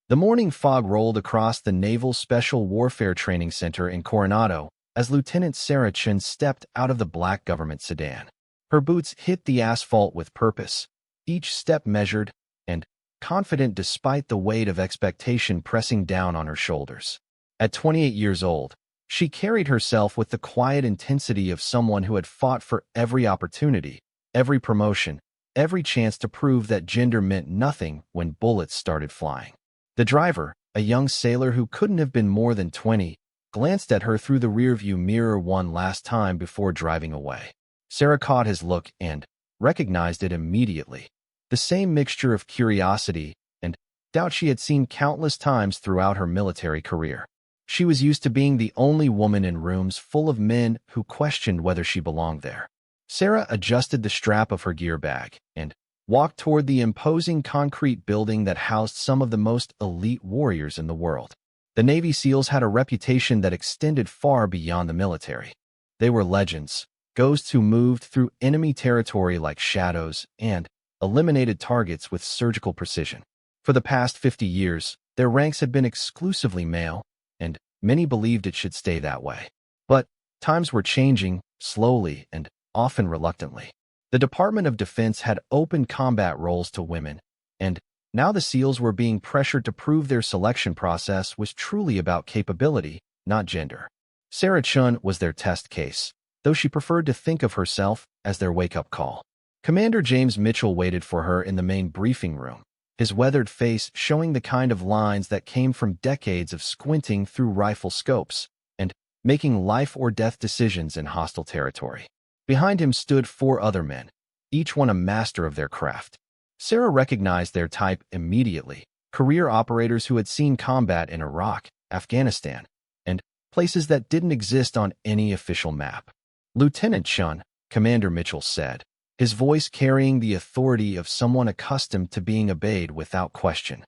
The morning fog rolled across the Naval Special Warfare Training Center in Coronado as Lieutenant Sarah Chun stepped out of the black government sedan. Her boots hit the asphalt with purpose, each step measured and confident despite the weight of expectation pressing down on her shoulders. At 28 years old, she carried herself with the quiet intensity of someone who had fought for every opportunity, every promotion, every chance to prove that gender meant nothing when bullets started flying. The driver, a young sailor who couldn't have been more than 20, glanced at her through the rearview mirror one last time before driving away. Sarah caught his look and recognized it immediately. The same mixture of curiosity and doubt she had seen countless times throughout her military career. She was used to being the only woman in rooms full of men who questioned whether she belonged there. Sarah adjusted the strap of her gear bag and walked toward the imposing concrete building that housed some of the most elite warriors in the world. The Navy SEALs had a reputation that extended far beyond the military. They were legends, ghosts who moved through enemy territory like shadows and eliminated targets with surgical precision. For the past 50 years, their ranks had been exclusively male, and many believed it should stay that way. But times were changing, slowly and often reluctantly. The Department of Defense had opened combat roles to women, and now the SEALs were being pressured to prove their selection process was truly about capability, not gender. Sarah Chun was their test case, though she preferred to think of herself as their wake-up call. Commander James Mitchell waited for her in the main briefing room, his weathered face showing the kind of lines that came from decades of squinting through rifle scopes and making life-or-death decisions in hostile territory. Behind him stood 4 other men, each one a master of their craft. Sarah recognized their type immediately, career operators who had seen combat in Iraq, Afghanistan, and places that didn't exist on any official map. "Lieutenant Chun," Commander Mitchell said, his voice carrying the authority of someone accustomed to being obeyed without question.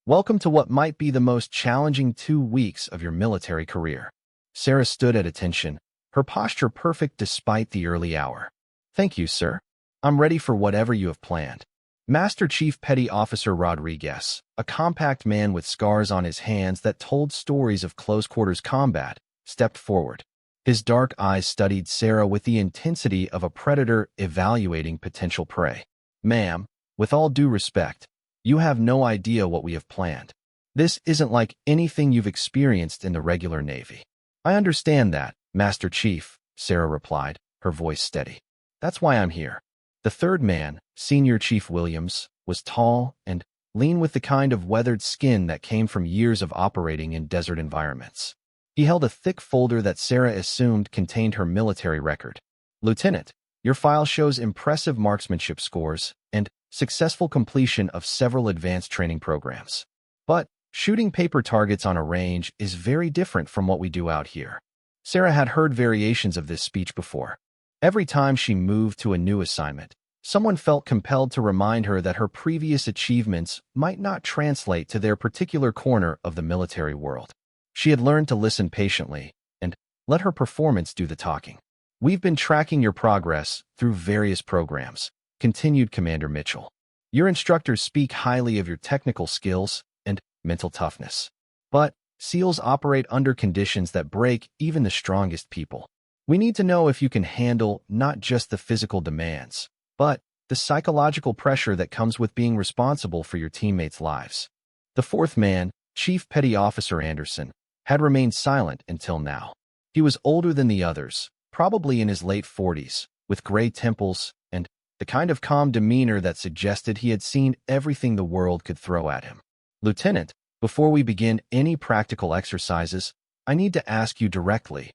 "Welcome to what might be the most challenging 2 weeks of your military career." Sarah stood at attention, her posture perfect despite the early hour. "Thank you, sir. I'm ready for whatever you have planned." Master Chief Petty Officer Rodriguez, a compact man with scars on his hands that told stories of close-quarters combat, stepped forward. His dark eyes studied Sarah with the intensity of a predator evaluating potential prey. "Ma'am, with all due respect, you have no idea what we have planned. This isn't like anything you've experienced in the regular Navy." "I understand that, Master Chief," Sarah replied, her voice steady. "That's why I'm here." The third man, Senior Chief Williams, was tall and lean with the kind of weathered skin that came from years of operating in desert environments. He held a thick folder that Sarah assumed contained her military record. "Lieutenant, your file shows impressive marksmanship scores and successful completion of several advanced training programs. But shooting paper targets on a range is very different from what we do out here." Sarah had heard variations of this speech before. Every time she moved to a new assignment, someone felt compelled to remind her that her previous achievements might not translate to their particular corner of the military world. She had learned to listen patiently and let her performance do the talking. "We've been tracking your progress through various programs," continued Commander Mitchell. "Your instructors speak highly of your technical skills and mental toughness. But SEALs operate under conditions that break even the strongest people. We need to know if you can handle not just the physical demands, but the psychological pressure that comes with being responsible for your teammates' lives." The fourth man, Chief Petty Officer Anderson, had remained silent until now. He was older than the others, probably in his late 40s, with gray temples and the kind of calm demeanor that suggested he had seen everything the world could throw at him. "Lieutenant, before we begin any practical exercises, I need to ask you directly,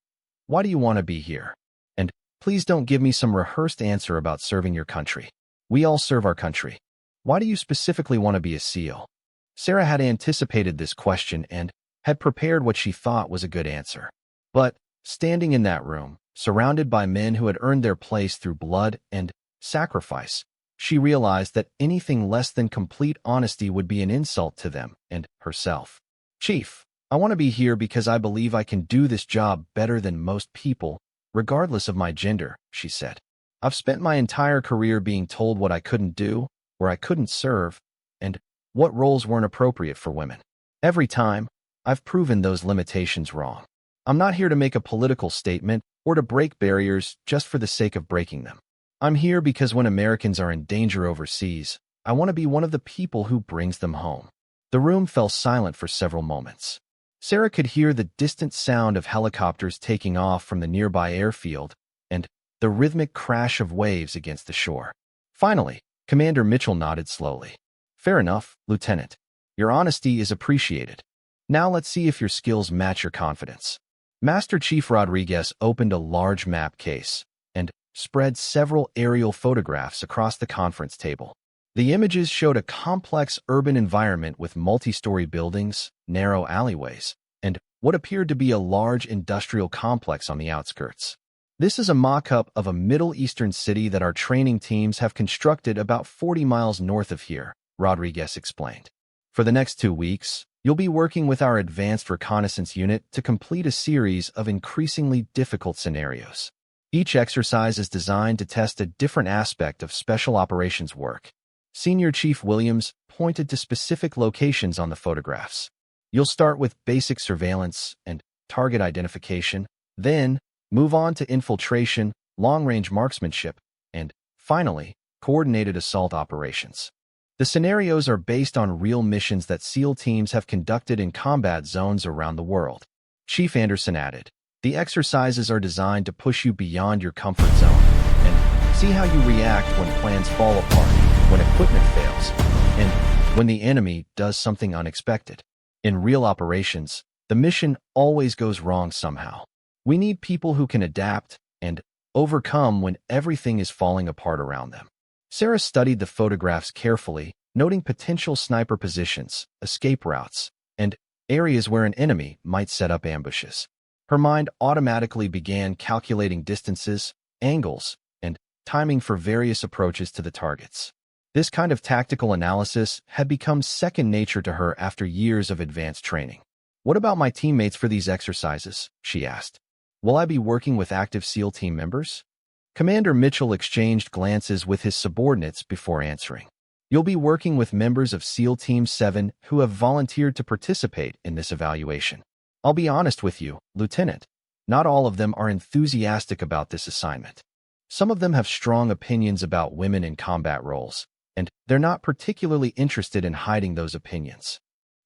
why do you want to be here? And please don't give me some rehearsed answer about serving your country. We all serve our country. Why do you specifically want to be a SEAL?" Sarah had anticipated this question and had prepared what she thought was a good answer. But standing in that room, surrounded by men who had earned their place through blood and sacrifice, she realized that anything less than complete honesty would be an insult to them and herself. "Chief, I want to be here because I believe I can do this job better than most people, regardless of my gender," she said. "I've spent my entire career being told what I couldn't do, where I couldn't serve, and what roles weren't appropriate for women. Every time, I've proven those limitations wrong. I'm not here to make a political statement or to break barriers just for the sake of breaking them. I'm here because when Americans are in danger overseas, I want to be one of the people who brings them home. The room fell silent for several moments. Sarah could hear the distant sound of helicopters taking off from the nearby airfield and the rhythmic crash of waves against the shore. Finally, Commander Mitchell nodded slowly. Fair enough, Lieutenant. Your honesty is appreciated. Now let's see if your skills match your confidence. Master Chief Rodriguez opened a large map case and spread several aerial photographs across the conference table. The images showed a complex urban environment with multi-story buildings, narrow alleyways, and what appeared to be a large industrial complex on the outskirts. This is a mock-up of a Middle Eastern city that our training teams have constructed about 40 miles north of here, Rodriguez explained. For the next 2 weeks, you'll be working with our Advanced Reconnaissance Unit to complete a series of increasingly difficult scenarios. Each exercise is designed to test a different aspect of special operations work. Senior Chief Williams pointed to specific locations on the photographs. You'll start with basic surveillance and target identification, then move on to infiltration, long-range marksmanship, and, finally, coordinated assault operations. The scenarios are based on real missions that SEAL teams have conducted in combat zones around the world. Chief Anderson added, the exercises are designed to push you beyond your comfort zone and see how you react when plans fall apart, when equipment fails, and when the enemy does something unexpected. In real operations, the mission always goes wrong somehow. We need people who can adapt and overcome when everything is falling apart around them. Sarah studied the photographs carefully, noting potential sniper positions, escape routes, and areas where an enemy might set up ambushes. Her mind automatically began calculating distances, angles, and timing for various approaches to the targets. This kind of tactical analysis had become second nature to her after years of advanced training. What about my teammates for these exercises? She asked. Will I be working with active SEAL team members? Commander Mitchell exchanged glances with his subordinates before answering. You'll be working with members of SEAL Team 7 who have volunteered to participate in this evaluation. I'll be honest with you, Lieutenant. Not all of them are enthusiastic about this assignment. Some of them have strong opinions about women in combat roles, and they're not particularly interested in hiding those opinions.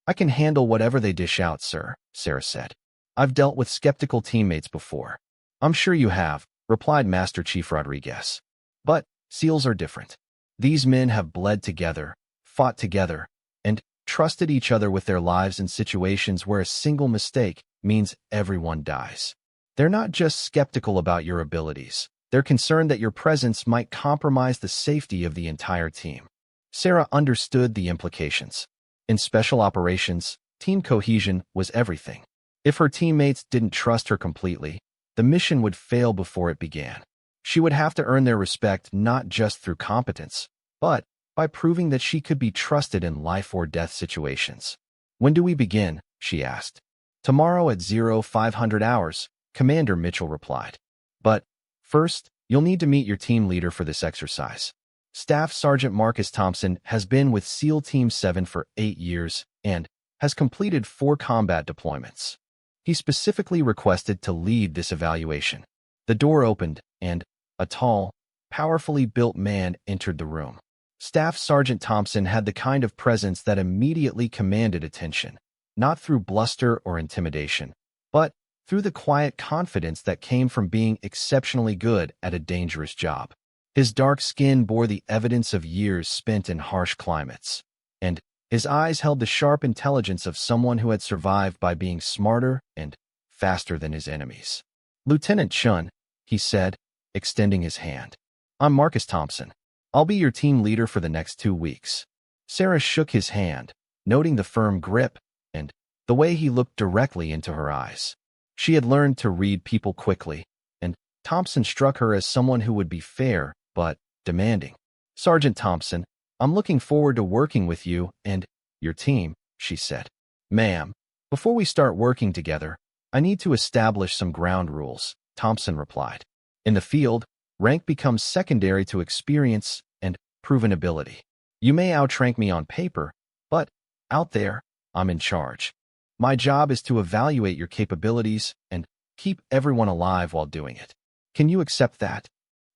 I can handle whatever they dish out, sir, Sarah said. I've dealt with skeptical teammates before. I'm sure you have, replied Master Chief Rodriguez. But SEALs are different. These men have bled together, fought together, and trusted each other with their lives in situations where a single mistake means everyone dies. They're not just skeptical about your abilities. They're concerned that your presence might compromise the safety of the entire team. Sarah understood the implications. In special operations, team cohesion was everything. If her teammates didn't trust her completely, the mission would fail before it began. She would have to earn their respect not just through competence, but by proving that she could be trusted in life-or-death situations. When do we begin? She asked. Tomorrow at 0500 hours, Commander Mitchell replied. But first, you'll need to meet your team leader for this exercise. Staff Sergeant Marcus Thompson has been with SEAL Team 7 for 8 years and has completed 4 combat deployments. He specifically requested to lead this evaluation. The door opened, and a tall, powerfully built man entered the room. Staff Sergeant Thompson had the kind of presence that immediately commanded attention, not through bluster or intimidation, but through the quiet confidence that came from being exceptionally good at a dangerous job. His dark skin bore the evidence of years spent in harsh climates, and his eyes held the sharp intelligence of someone who had survived by being smarter and faster than his enemies. Lieutenant Chun, he said, extending his hand. I'm Marcus Thompson. I'll be your team leader for the next 2 weeks. Sarah shook his hand, noting the firm grip and the way he looked directly into her eyes. She had learned to read people quickly, and Thompson struck her as someone who would be fair but demanding. Sergeant Thompson, I'm looking forward to working with you and your team, she said. Ma'am, before we start working together, I need to establish some ground rules, Thompson replied. In the field, rank becomes secondary to experience and proven ability. You may outrank me on paper, but out there, I'm in charge. My job is to evaluate your capabilities and keep everyone alive while doing it. Can you accept that?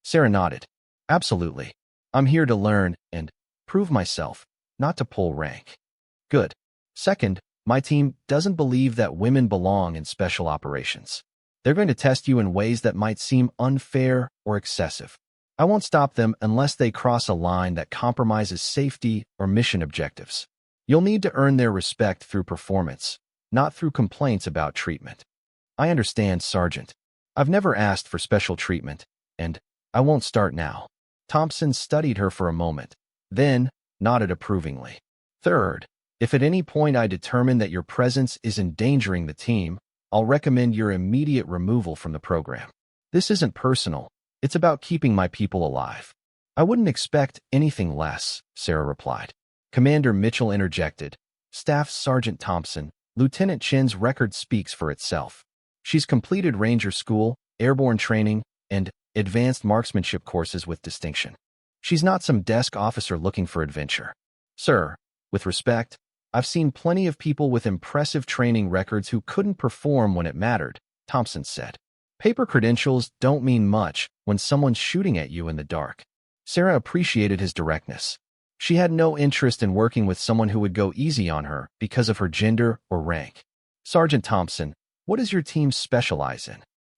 Sarah nodded. Absolutely. I'm here to learn and prove myself, not to pull rank. Good. Second, my team doesn't believe that women belong in special operations. They're going to test you in ways that might seem unfair or excessive. I won't stop them unless they cross a line that compromises safety or mission objectives. You'll need to earn their respect through performance, not through complaints about treatment. I understand, Sergeant. I've never asked for special treatment, and I won't start now. Thompson studied her for a moment, then nodded approvingly. Third, if at any point I determine that your presence is endangering the team, I'll recommend your immediate removal from the program. This isn't personal. It's about keeping my people alive. I wouldn't expect anything less, Sarah replied. Commander Mitchell interjected. Staff Sergeant Thompson, Lieutenant Chen's record speaks for itself. She's completed Ranger School, airborne training, and advanced marksmanship courses with distinction. She's not some desk officer looking for adventure. Sir, with respect, I've seen plenty of people with impressive training records who couldn't perform when it mattered, Thompson said. Paper credentials don't mean much when someone's shooting at you in the dark. Sarah appreciated his directness. She had no interest in working with someone who would go easy on her because of her gender or rank. Sergeant Thompson, what does your team specialize in?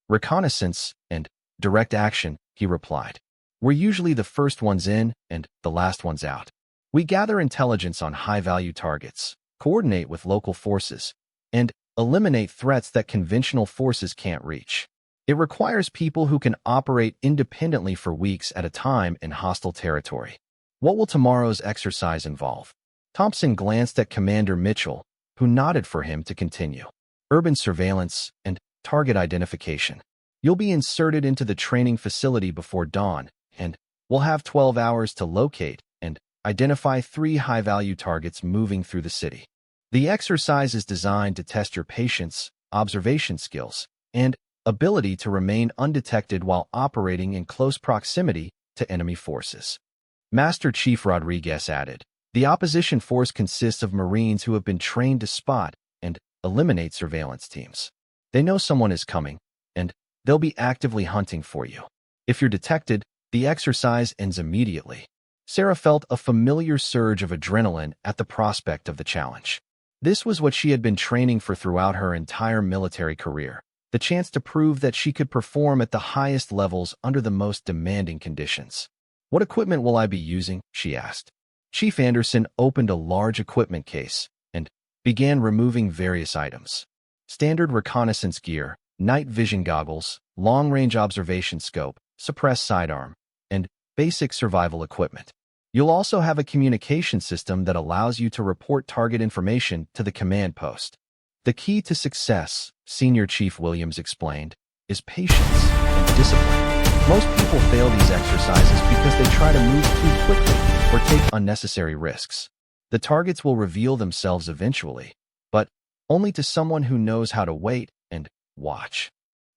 Reconnaissance and direct action, he replied. We're usually the first ones in and the last ones out. We gather intelligence on high-value targets, coordinate with local forces, and eliminate threats that conventional forces can't reach. It requires people who can operate independently for weeks at a time in hostile territory. What will tomorrow's exercise involve? Thompson glanced at Commander Mitchell, who nodded for him to continue. Urban surveillance and target identification. You'll be inserted into the training facility before dawn, and we'll have 12 hours to locate and identify 3 high-value targets moving through the city. The exercise is designed to test your patience, observation skills, and ability to remain undetected while operating in close proximity to enemy forces. Master Chief Rodriguez added, the opposition force consists of Marines who have been trained to spot and eliminate surveillance teams. They know someone is coming, and they'll be actively hunting for you. If you're detected, the exercise ends immediately. Sarah felt a familiar surge of adrenaline at the prospect of the challenge. This was what she had been training for throughout her entire military career, the chance to prove that she could perform at the highest levels under the most demanding conditions. What equipment will I be using? She asked. Chief Anderson opened a large equipment case and began removing various items. Standard reconnaissance gear, night vision goggles, long-range observation scope, suppressed sidearm, and basic survival equipment. You'll also have a communication system that allows you to report target information to the command post. The key to success, Senior Chief Williams explained, is patience and discipline. Most people fail these exercises because they try to move too quickly or take unnecessary risks. The targets will reveal themselves eventually, but only to someone who knows how to wait and watch.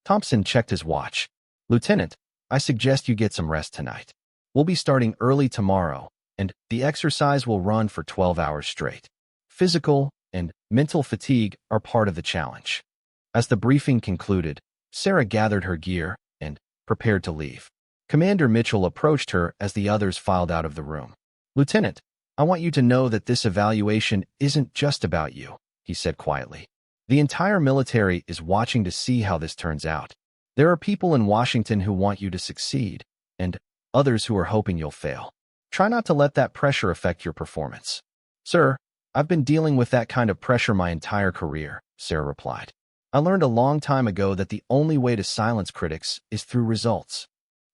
Thompson checked his watch. Lieutenant, I suggest you get some rest tonight. We'll be starting early tomorrow, and the exercise will run for 12 hours straight. Physical and mental fatigue are part of the challenge. As the briefing concluded, Sarah gathered her gear and prepared to leave. Commander Mitchell approached her as the others filed out of the room. Lieutenant, I want you to know that this evaluation isn't just about you, he said quietly. The entire military is watching to see how this turns out. There are people in Washington who want you to succeed, and others who are hoping you'll fail. Try not to let that pressure affect your performance. Sir, I've been dealing with that kind of pressure my entire career, Sarah replied. I learned a long time ago that the only way to silence critics is through results.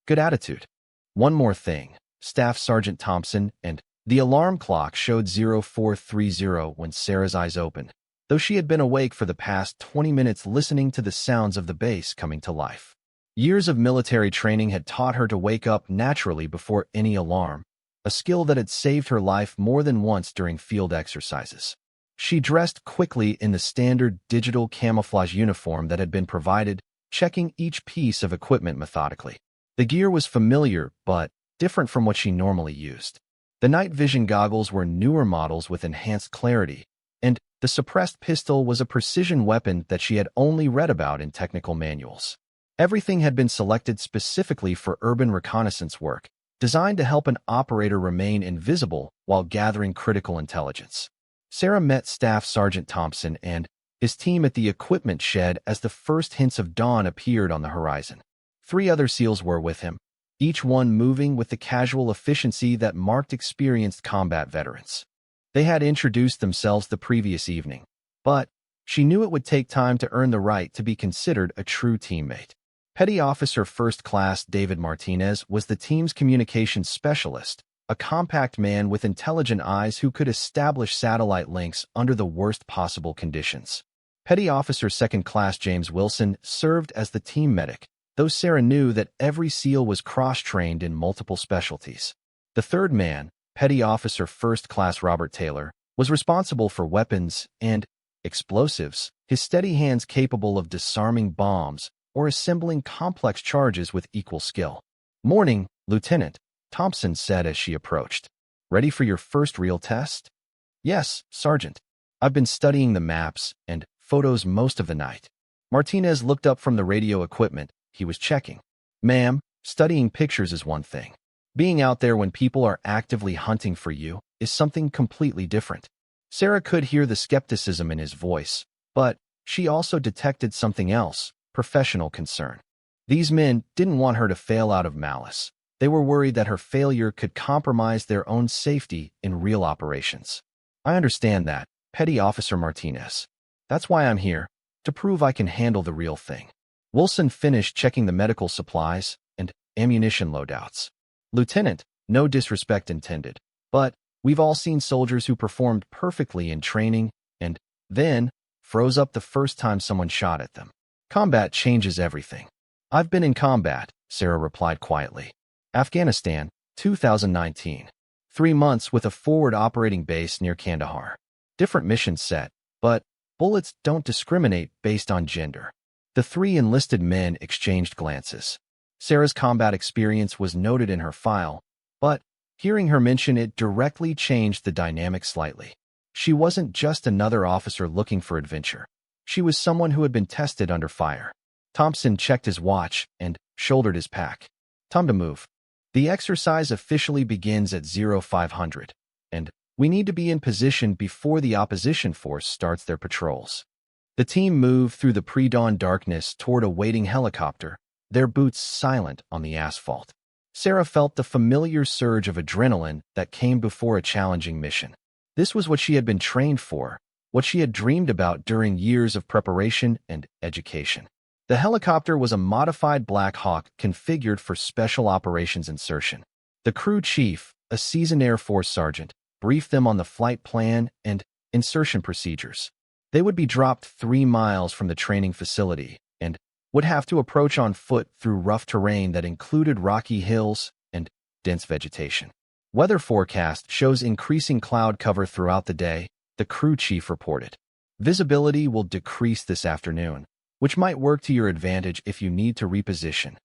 Good attitude. One more thing, Staff Sergeant Thompson, and the alarm clock showed 0430 when Sarah's eyes opened, though she had been awake for the past 20 minutes listening to the sounds of the base coming to life. Years of military training had taught her to wake up naturally before any alarm, a skill that had saved her life more than once during field exercises. She dressed quickly in the standard digital camouflage uniform that had been provided, checking each piece of equipment methodically. The gear was familiar, but different from what she normally used. The night vision goggles were newer models with enhanced clarity, and The suppressed pistol was a precision weapon that she had only read about in technical manuals. Everything had been selected specifically for urban reconnaissance work, designed to help an operator remain invisible while gathering critical intelligence. Sarah met Staff Sergeant Thompson and his team at the equipment shed as the first hints of dawn appeared on the horizon. 3 other SEALs were with him, each one moving with the casual efficiency that marked experienced combat veterans. They had introduced themselves the previous evening, but she knew it would take time to earn the right to be considered a true teammate. Petty Officer First Class David Martinez was the team's communications specialist, a compact man with intelligent eyes who could establish satellite links under the worst possible conditions. Petty Officer Second Class James Wilson served as the team medic, though Sarah knew that every SEAL was cross-trained in multiple specialties. The third man, Petty Officer First Class Robert Taylor, was responsible for weapons and explosives, his steady hands capable of disarming bombs or assembling complex charges with equal skill. "Morning, Lieutenant," Thompson said as she approached. "Ready for your first real test?" "Yes, Sergeant. I've been studying the maps and photos most of the night." Martinez looked up from the radio equipment he was checking. "Ma'am, studying pictures is one thing. Being out there when people are actively hunting for you is something completely different." Sarah could hear the skepticism in his voice, but she also detected something else: professional concern. These men didn't want her to fail out of malice. They were worried that her failure could compromise their own safety in real operations. "I understand that, Petty Officer Martinez. That's why I'm here, to prove I can handle the real thing." Wilson finished checking the medical supplies and ammunition loadouts. "Lieutenant, no disrespect intended, but we've all seen soldiers who performed perfectly in training and then froze up the first time someone shot at them. Combat changes everything." "I've been in combat," Sarah replied quietly. "Afghanistan, 2019. 3 months with a forward operating base near Kandahar. Different mission set, but bullets don't discriminate based on gender." The 3 enlisted men exchanged glances. Sarah's combat experience was noted in her file, but hearing her mention it directly changed the dynamic slightly. She wasn't just another officer looking for adventure. She was someone who had been tested under fire. Thompson checked his watch and shouldered his pack. "Time to move. The exercise officially begins at 0500, and we need to be in position before the opposition force starts their patrols." The team moved through the pre-dawn darkness toward a waiting helicopter, their boots silent on the asphalt. Sarah felt the familiar surge of adrenaline that came before a challenging mission. This was what she had been trained for, what she had dreamed about during years of preparation and education. The helicopter was a modified Black Hawk configured for special operations insertion. The crew chief, a seasoned Air Force sergeant, briefed them on the flight plan and insertion procedures. They would be dropped 3 miles from the training facility and would have to approach on foot through rough terrain that included rocky hills and dense vegetation. "Weather forecast shows increasing cloud cover throughout the day," the crew chief reported. "Visibility will decrease this afternoon, which might work to your advantage if you need to reposition."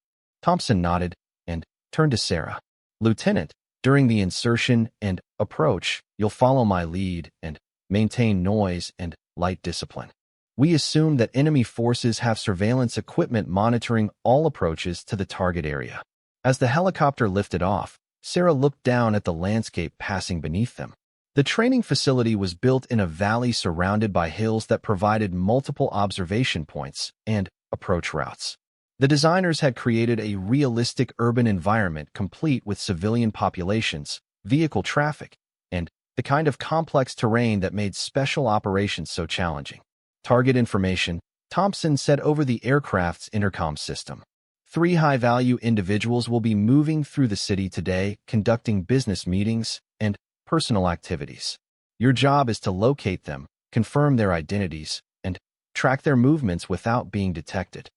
Thompson nodded and turned to Sarah. "Lieutenant, during the insertion and approach, you'll follow my lead and maintain noise and light discipline. We assume that enemy forces have surveillance equipment monitoring all approaches to the target area." As the helicopter lifted off, Sarah looked down at the landscape passing beneath them. The training facility was built in a valley surrounded by hills that provided multiple observation points and approach routes. The designers had created a realistic urban environment complete with civilian populations, vehicle traffic, and the kind of complex terrain that made special operations so challenging. "Target information," Thompson said over the aircraft's intercom system. 3 high-value individuals will be moving through the city today, conducting business meetings and personal activities. Your job is to locate them, confirm their identities, and track their movements without being detected.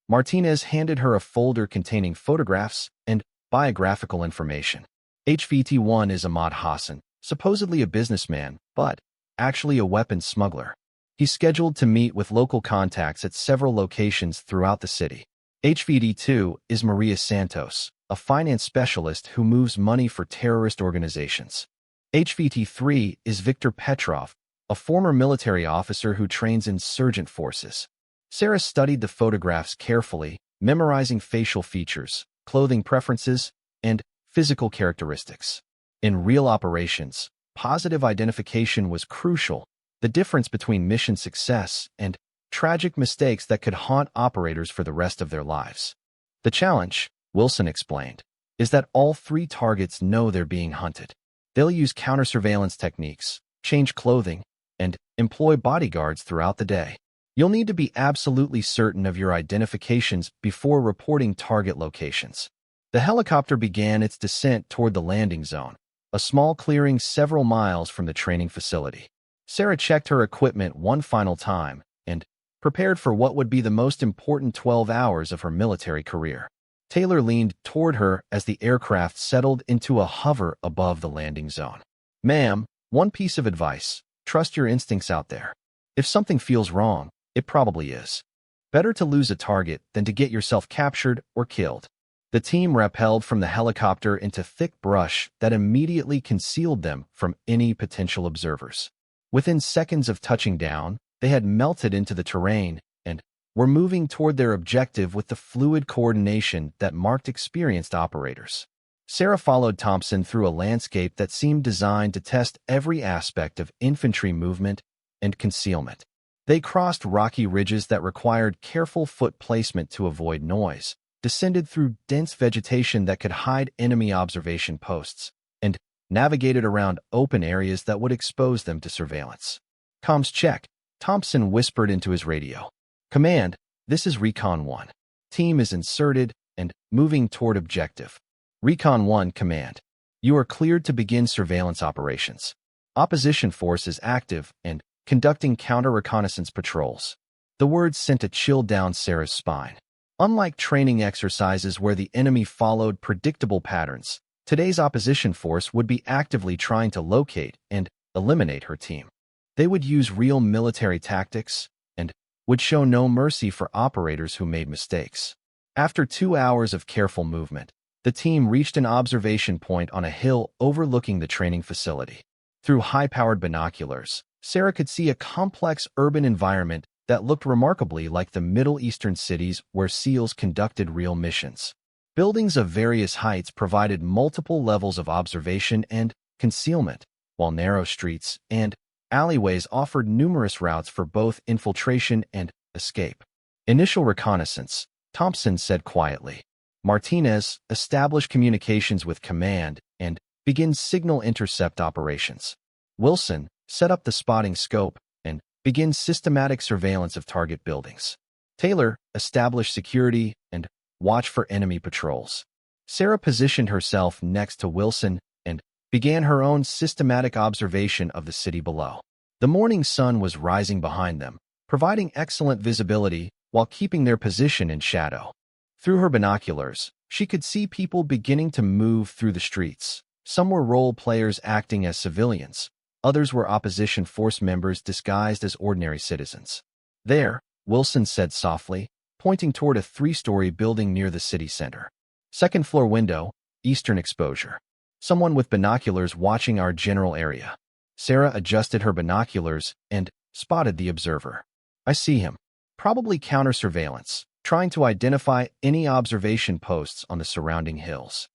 Martinez handed her a folder containing photographs and biographical information. HVT-1 is Ahmad Hassan, supposedly a businessman, but actually a weapons smuggler. He's scheduled to meet with local contacts at several locations throughout the city. HVT-2 is Maria Santos, a finance specialist who moves money for terrorist organizations. HVT-3 is Viktor Petrov, a former military officer who trains insurgent forces. Sarah studied the photographs carefully, memorizing facial features, clothing preferences, and physical characteristics. In real operations, positive identification was crucial, the difference between mission success and tragic mistakes that could haunt operators for the rest of their lives. The challenge, Wilson explained, is that all three targets know they're being hunted. They'll use counter-surveillance techniques, change clothing, and employ bodyguards throughout the day. You'll need to be absolutely certain of your identifications before reporting target locations. The helicopter began its descent toward the landing zone, a small clearing several miles from the training facility. Sarah checked her equipment one final time and prepared for what would be the most important 12 hours of her military career. Taylor leaned toward her as the aircraft settled into a hover above the landing zone. "Ma'am, one piece of advice. Trust your instincts out there. If something feels wrong, it probably is. Better to lose a target than to get yourself captured or killed." The team rappelled from the helicopter into thick brush that immediately concealed them from any potential observers. Within seconds of touching down, they had melted into the terrain and were moving toward their objective with the fluid coordination that marked experienced operators. Sarah followed Thompson through a landscape that seemed designed to test every aspect of infantry movement and concealment. They crossed rocky ridges that required careful foot placement to avoid noise, descended through dense vegetation that could hide enemy observation posts, and navigated around open areas that would expose them to surveillance. "Comms check," Thompson whispered into his radio. "Command, this is Recon 1. Team is inserted and moving toward objective." "Recon 1, Command. You are cleared to begin surveillance operations. Opposition force is active and conducting counter-reconnaissance patrols." The words sent a chill down Sarah's spine. Unlike training exercises where the enemy followed predictable patterns, today's opposition force would be actively trying to locate and eliminate her team. They would use real military tactics and would show no mercy for operators who made mistakes. After 2 hours of careful movement, the team reached an observation point on a hill overlooking the training facility. Through high-powered binoculars, Sarah could see a complex urban environment that looked remarkably like the Middle Eastern cities where SEALs conducted real missions. Buildings of various heights provided multiple levels of observation and concealment, while narrow streets and alleyways offered numerous routes for both infiltration and escape. "Initial reconnaissance," Thompson said quietly. "Martinez, establish communications with command and begin signal intercept operations. Wilson, set up the spotting scope and begin systematic surveillance of target buildings. Taylor, establish security and watch for enemy patrols." Sarah positioned herself next to Wilson and began her own systematic observation of the city below. The morning sun was rising behind them, providing excellent visibility while keeping their position in shadow. Through her binoculars, she could see people beginning to move through the streets. Some were role players acting as civilians. Others were opposition force members disguised as ordinary citizens. "There," Wilson said softly, pointing toward a 3-story building near the city center. "Second-floor window, eastern exposure. Someone with binoculars watching our general area." Sarah adjusted her binoculars and spotted the observer. "I see him. Probably counter-surveillance, trying to identify any observation posts on the surrounding hills."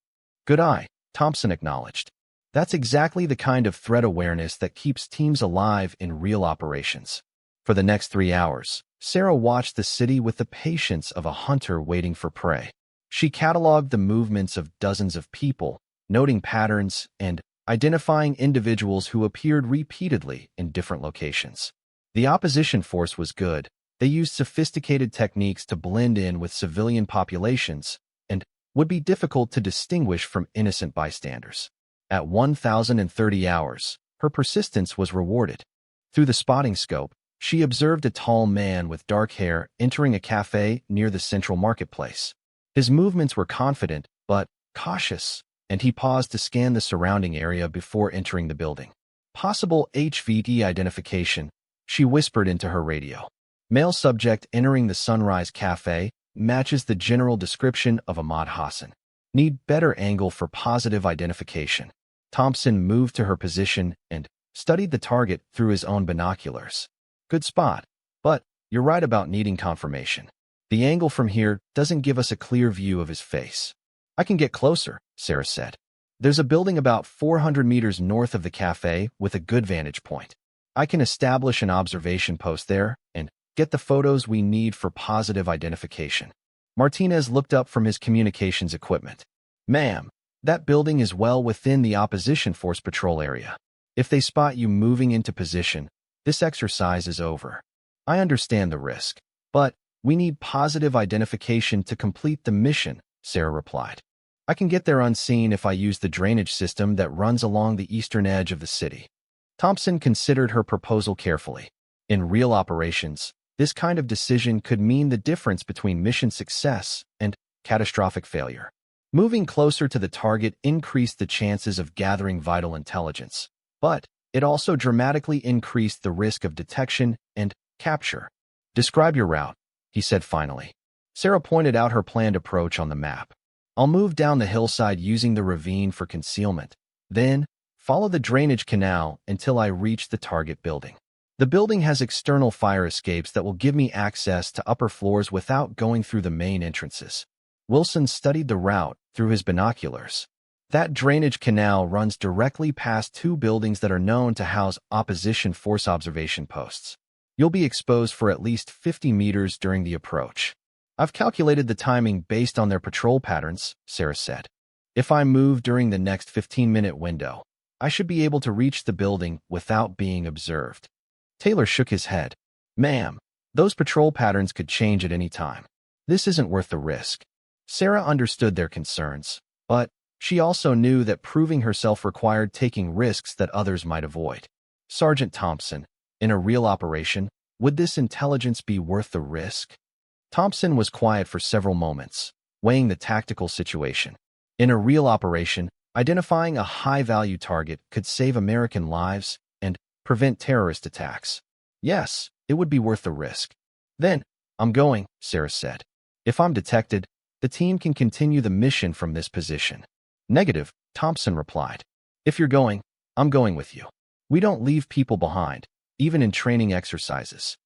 "Good eye," Thompson acknowledged. "That's exactly the kind of threat awareness that keeps teams alive in real operations." For the next 3 hours, Sarah watched the city with the patience of a hunter waiting for prey. She cataloged the movements of dozens of people, noting patterns and identifying individuals who appeared repeatedly in different locations. The opposition force was good. They used sophisticated techniques to blend in with civilian populations and would be difficult to distinguish from innocent bystanders. At 1,030 hours, her persistence was rewarded. Through the spotting scope, she observed a tall man with dark hair entering a cafe near the central marketplace. His movements were confident but cautious, and he paused to scan the surrounding area before entering the building. "Possible HVT identification," she whispered into her radio. "Male subject entering the Sunrise Cafe matches the general description of Ahmad Hassan. Need better angle for positive identification." Thompson moved to her position and studied the target through his own binoculars. Good spot, but you're right about needing confirmation. The angle from here doesn't give us a clear view of his face. I can get closer, Sarah said. There's a building about 400 meters north of the cafe with a good vantage point. I can establish an observation post there and get the photos we need for positive identification. Martinez looked up from his communications equipment. Ma'am, that building is well within the opposition force patrol area. If they spot you moving into position, this exercise is over. I understand the risk, but we need positive identification to complete the mission, Sarah replied. I can get there unseen if I use the drainage system that runs along the eastern edge of the city. Thompson considered her proposal carefully. In real operations, this kind of decision could mean the difference between mission success and catastrophic failure. Moving closer to the target increased the chances of gathering vital intelligence, but it also dramatically increased the risk of detection and capture. Describe your route, he said finally. Sarah pointed out her planned approach on the map. I'll move down the hillside using the ravine for concealment, then follow the drainage canal until I reach the target building. The building has external fire escapes that will give me access to upper floors without going through the main entrances. Wilson studied the route through his binoculars. That drainage canal runs directly past two buildings that are known to house opposition force observation posts. You'll be exposed for at least 50 meters during the approach. I've calculated the timing based on their patrol patterns, Sarah said. If I move during the next 15-minute window, I should be able to reach the building without being observed. Taylor shook his head. Ma'am, those patrol patterns could change at any time. This isn't worth the risk. Sarah understood their concerns, but she also knew that proving herself required taking risks that others might avoid. Sergeant Thompson, in a real operation, would this intelligence be worth the risk? Thompson was quiet for several moments, weighing the tactical situation. In a real operation, identifying a high-value target could save American lives and prevent terrorist attacks. Yes, it would be worth the risk. Then, I'm going, Sarah said. If I'm detected, the team can continue the mission from this position. Negative, Thompson replied. If you're going, I'm going with you. We don't leave people behind, even in training exercises.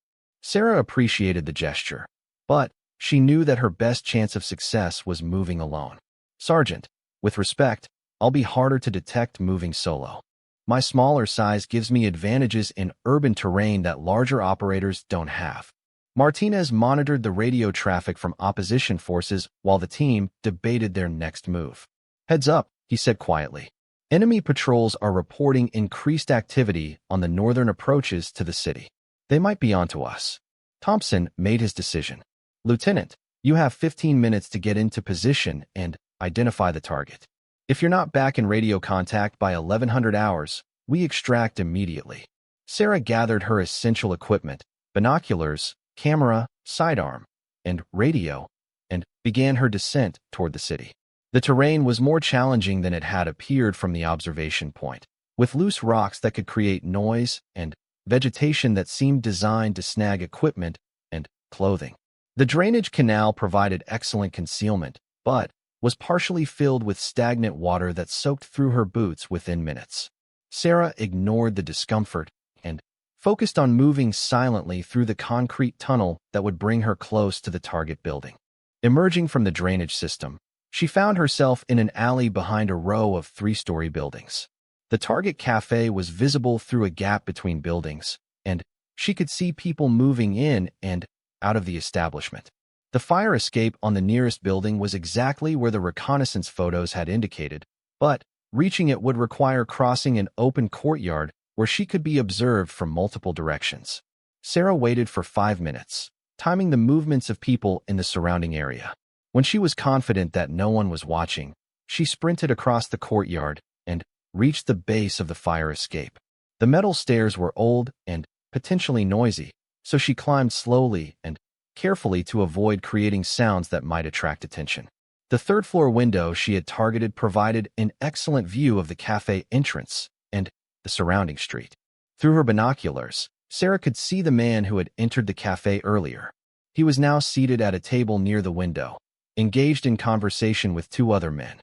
Sarah appreciated the gesture, but she knew that her best chance of success was moving alone. Sergeant, with respect, I'll be harder to detect moving solo. My smaller size gives me advantages in urban terrain that larger operators don't have. Martinez monitored the radio traffic from opposition forces while the team debated their next move. Heads up, he said quietly. Enemy patrols are reporting increased activity on the northern approaches to the city. They might be onto us. Thompson made his decision. Lieutenant, you have 15 minutes to get into position and identify the target. If you're not back in radio contact by 1100 hours, we extract immediately. Sarah gathered her essential equipment, binoculars, camera, sidearm, and radio, and began her descent toward the city. The terrain was more challenging than it had appeared from the observation point, with loose rocks that could create noise and vegetation that seemed designed to snag equipment and clothing. The drainage canal provided excellent concealment, but was partially filled with stagnant water that soaked through her boots within minutes. Sarah ignored the discomfort and focused on moving silently through the concrete tunnel that would bring her close to the target building. Emerging from the drainage system, she found herself in an alley behind a row of 3-story buildings. The target cafe was visible through a gap between buildings, and she could see people moving in and out of the establishment. The fire escape on the nearest building was exactly where the reconnaissance photos had indicated, but reaching it would require crossing an open courtyard where she could be observed from multiple directions. Sarah waited for 5 minutes, timing the movements of people in the surrounding area. When she was confident that no one was watching, she sprinted across the courtyard and reached the base of the fire escape. The metal stairs were old and potentially noisy, so she climbed slowly and carefully to avoid creating sounds that might attract attention. The third-floor window she had targeted provided an excellent view of the cafe entrance and the surrounding street. Through her binoculars, Sarah could see the man who had entered the cafe earlier. He was now seated at a table near the window, engaged in conversation with 2 other men.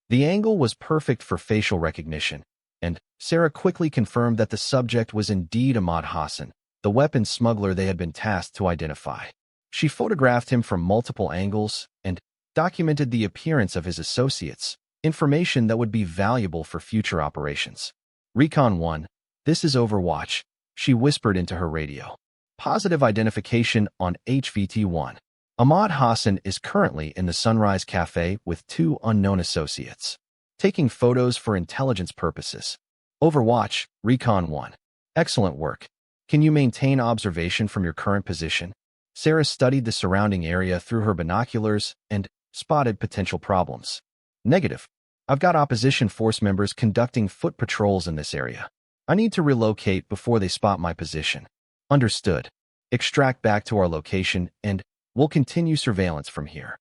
The angle was perfect for facial recognition, and Sarah quickly confirmed that the subject was indeed Ahmad Hassan, the weapons smuggler they had been tasked to identify. She photographed him from multiple angles and documented the appearance of his associates, information that would be valuable for future operations. Recon 1, this is Overwatch, she whispered into her radio. Positive identification on HVT-1. Ahmad Hassan is currently in the Sunrise Cafe with 2 unknown associates, taking photos for intelligence purposes. Overwatch, Recon 1. Excellent work. Can you maintain observation from your current position? Sarah studied the surrounding area through her binoculars and spotted potential problems. Negative. I've got opposition force members conducting foot patrols in this area. I need to relocate before they spot my position. Understood. Extract back to our location and we'll continue surveillance from here.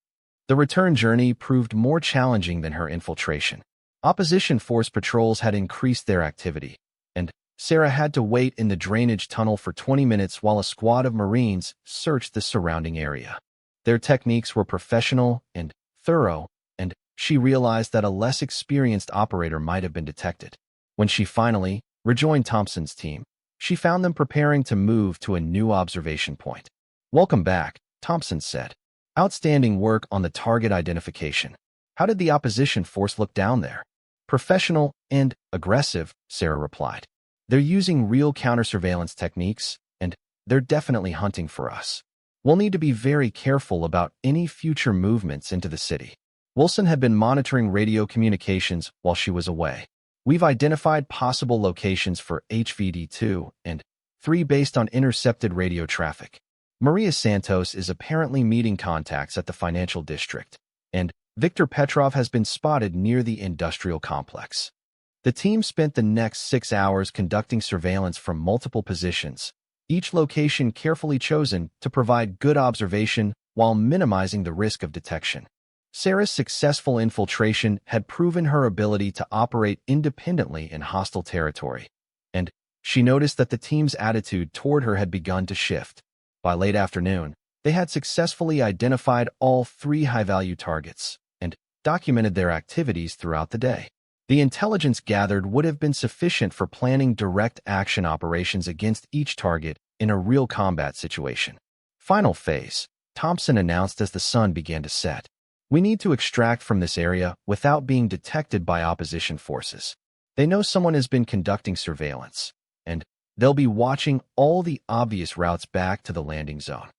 The return journey proved more challenging than her infiltration. Opposition force patrols had increased their activity, and Sarah had to wait in the drainage tunnel for 20 minutes while a squad of Marines searched the surrounding area. Their techniques were professional and thorough, and she realized that a less experienced operator might have been detected. When she finally rejoined Thompson's team, she found them preparing to move to a new observation point. Welcome back, Thompson said. Outstanding work on the target identification. How did the opposition force look down there? Professional and aggressive, Sarah replied. They're using real counter-surveillance techniques, and they're definitely hunting for us. We'll need to be very careful about any future movements into the city. Wilson had been monitoring radio communications while she was away. We've identified possible locations for HVD-2 and 3 based on intercepted radio traffic. Maria Santos is apparently meeting contacts at the financial district, and Viktor Petrov has been spotted near the industrial complex. The team spent the next 6 hours conducting surveillance from multiple positions, each location carefully chosen to provide good observation while minimizing the risk of detection. Sarah's successful infiltration had proven her ability to operate independently in hostile territory, and she noticed that the team's attitude toward her had begun to shift. By late afternoon, they had successfully identified all 3 high-value targets and documented their activities throughout the day. The intelligence gathered would have been sufficient for planning direct action operations against each target in a real combat situation. Final phase, Thompson announced as the sun began to set. We need to extract from this area without being detected by opposition forces. They know someone has been conducting surveillance, and they'll be watching all the obvious routes back to the landing zone.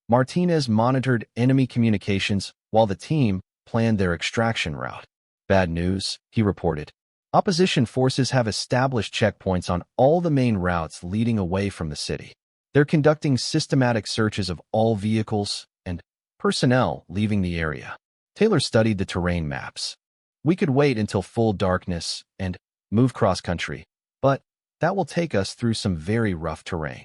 Martinez monitored enemy communications while the team planned their extraction route. Bad news, he reported. Opposition forces have established checkpoints on all the main routes leading away from the city. They're conducting systematic searches of all vehicles and personnel leaving the area. Taylor studied the terrain maps. We could wait until full darkness and move cross-country, but that will take us through some very rough terrain.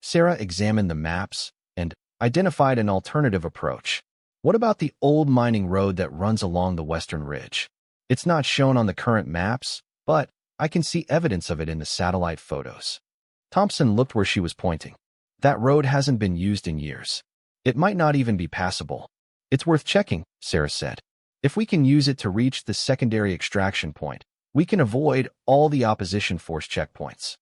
Sarah examined the maps and identified an alternative approach. What about the old mining road that runs along the western ridge? It's not shown on the current maps, but I can see evidence of it in the satellite photos. Thompson looked where she was pointing. That road hasn't been used in years. It might not even be passable. It's worth checking, Sarah said. If we can use it to reach the secondary extraction point, we can avoid all the opposition force checkpoints.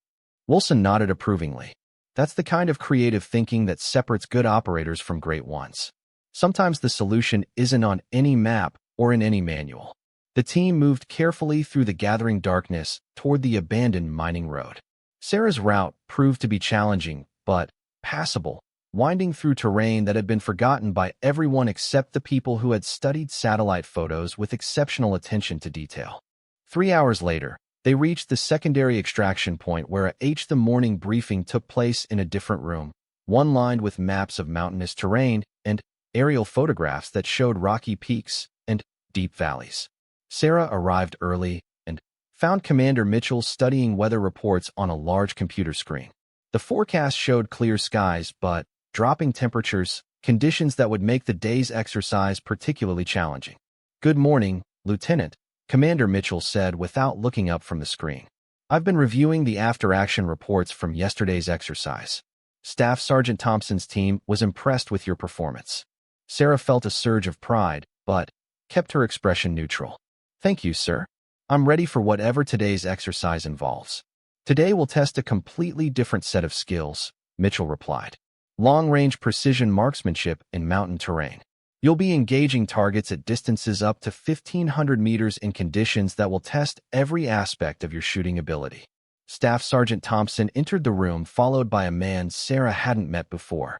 Wilson nodded approvingly. That's the kind of creative thinking that separates good operators from great ones. Sometimes the solution isn't on any map or in any manual. The team moved carefully through the gathering darkness toward the abandoned mining road. Sarah's route proved to be challenging, but passable, winding through terrain that had been forgotten by everyone except the people who had studied satellite photos with exceptional attention to detail. 3 hours later, they reached the secondary extraction point where the morning briefing took place in a different room, one lined with maps of mountainous terrain and aerial photographs that showed rocky peaks and deep valleys. Sarah arrived early and found Commander Mitchell studying weather reports on a large computer screen. The forecast showed clear skies, but dropping temperatures, conditions that would make the day's exercise particularly challenging. Good morning, Lieutenant, Commander Mitchell said without looking up from the screen. I've been reviewing the after-action reports from yesterday's exercise. Staff Sergeant Thompson's team was impressed with your performance. Sarah felt a surge of pride, but kept her expression neutral. Thank you, sir. I'm ready for whatever today's exercise involves. Today we'll test a completely different set of skills, Mitchell replied. Long-range precision marksmanship in mountain terrain. You'll be engaging targets at distances up to 1,500 meters in conditions that will test every aspect of your shooting ability. Staff Sergeant Thompson entered the room, followed by a man Sarah hadn't met before.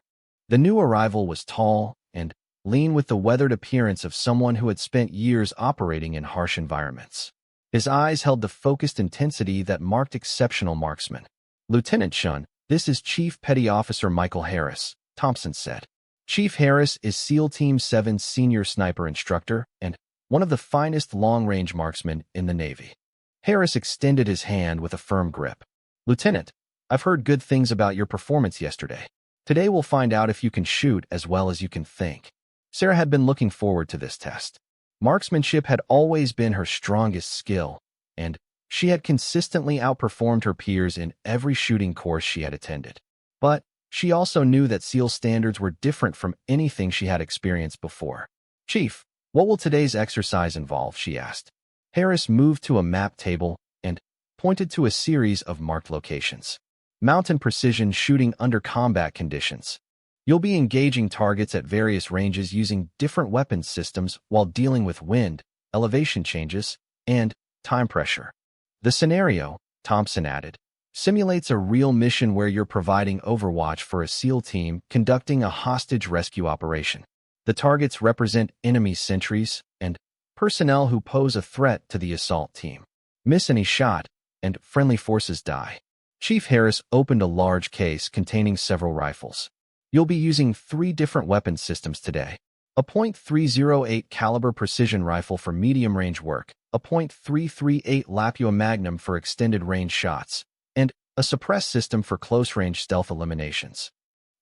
The new arrival was tall and lean, with the weathered appearance of someone who had spent years operating in harsh environments. His eyes held the focused intensity that marked exceptional marksmen. Lieutenant Shun, this is Chief Petty Officer Michael Harris, Thompson said. Chief Harris is SEAL Team 7's senior sniper instructor and one of the finest long-range marksmen in the Navy. Harris extended his hand with a firm grip. Lieutenant, I've heard good things about your performance yesterday. Today we'll find out if you can shoot as well as you can think. Sarah had been looking forward to this test. Marksmanship had always been her strongest skill, and she had consistently outperformed her peers in every shooting course she had attended. But she also knew that SEAL standards were different from anything she had experienced before. Chief, what will today's exercise involve? She asked. Harris moved to a map table and pointed to a series of marked locations. Mountain precision shooting under combat conditions. You'll be engaging targets at various ranges using different weapons systems while dealing with wind, elevation changes, and time pressure. The scenario, Thompson added, simulates a real mission where you're providing overwatch for a SEAL team conducting a hostage rescue operation. The targets represent enemy sentries and personnel who pose a threat to the assault team. Miss any shot, and friendly forces die. Chief Harris opened a large case containing several rifles. You'll be using 3 different weapon systems today. A .308 caliber precision rifle for medium-range work, a .338 Lapua Magnum for extended-range shots, and a suppress system for close-range stealth eliminations.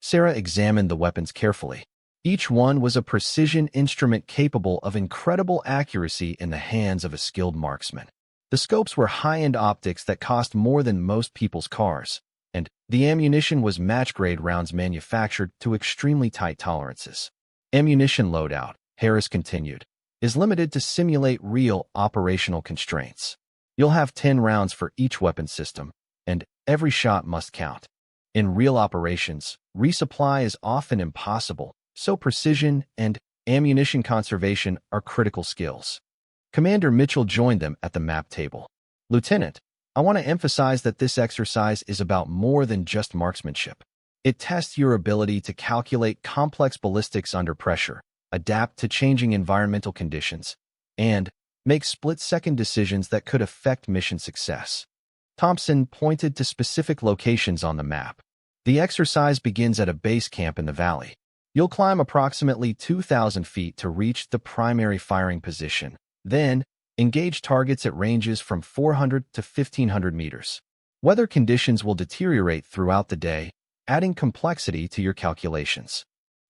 Sarah examined the weapons carefully. Each one was a precision instrument capable of incredible accuracy in the hands of a skilled marksman. The scopes were high-end optics that cost more than most people's cars, and the ammunition was match-grade rounds manufactured to extremely tight tolerances. Ammunition loadout, Harris continued, is limited to simulate real operational constraints. You'll have 10 rounds for each weapon system, and every shot must count. In real operations, resupply is often impossible, so precision and ammunition conservation are critical skills. Commander Mitchell joined them at the map table. Lieutenant, I want to emphasize that this exercise is about more than just marksmanship. It tests your ability to calculate complex ballistics under pressure, adapt to changing environmental conditions, and make split-second decisions that could affect mission success. Thompson pointed to specific locations on the map. The exercise begins at a base camp in the valley. You'll climb approximately 2,000 feet to reach the primary firing position. Then, engage targets at ranges from 400 to 1,500 meters. Weather conditions will deteriorate throughout the day, adding complexity to your calculations.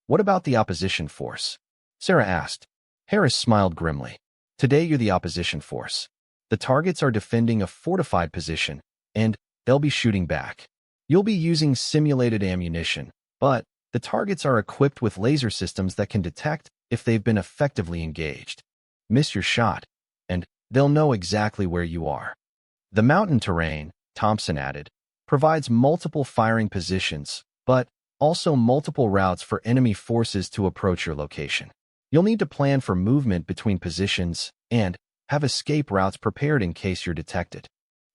What about the opposition force? Sarah asked. Harris smiled grimly. Today you're the opposition force. The targets are defending a fortified position, and they'll be shooting back. You'll be using simulated ammunition, but the targets are equipped with laser systems that can detect if they've been effectively engaged. Miss your shot, and they'll know exactly where you are. The mountain terrain, Thompson added, provides multiple firing positions, but also multiple routes for enemy forces to approach your location. You'll need to plan for movement between positions and have escape routes prepared in case you're detected.